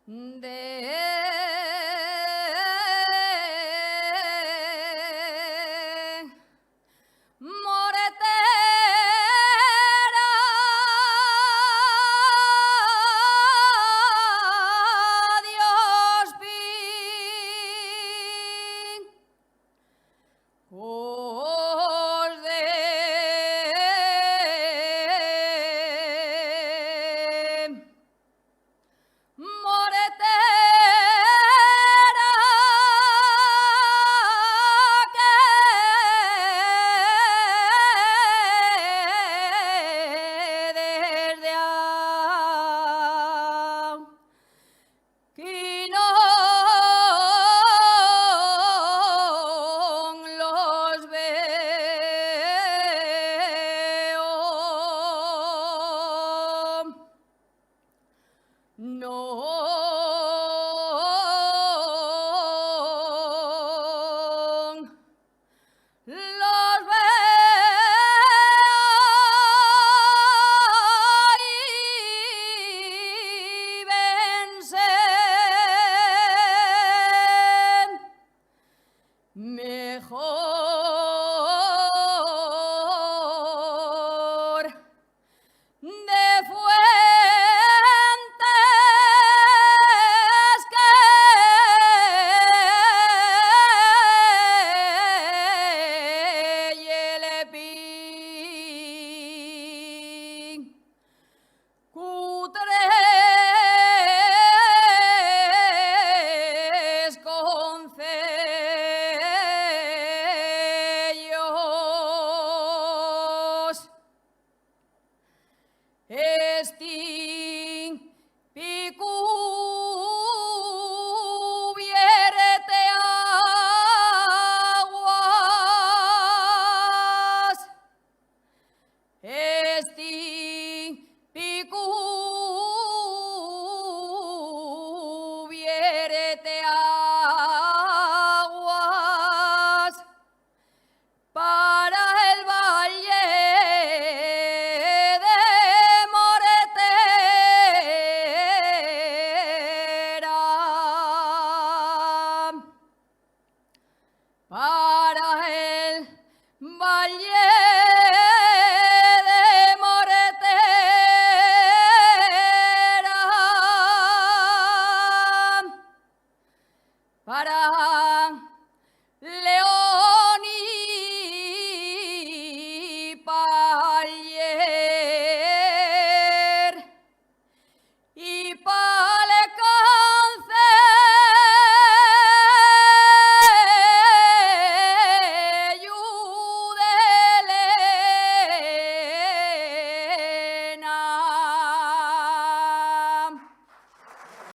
Moretera, Dios pin, os de moretera que desde aquí no los veo, no los veo y vencen mejor de fuentes que yelepin cutres concellos estin picu vierte aguas estin picu vierte aguas para el valle de Moretera, para el valle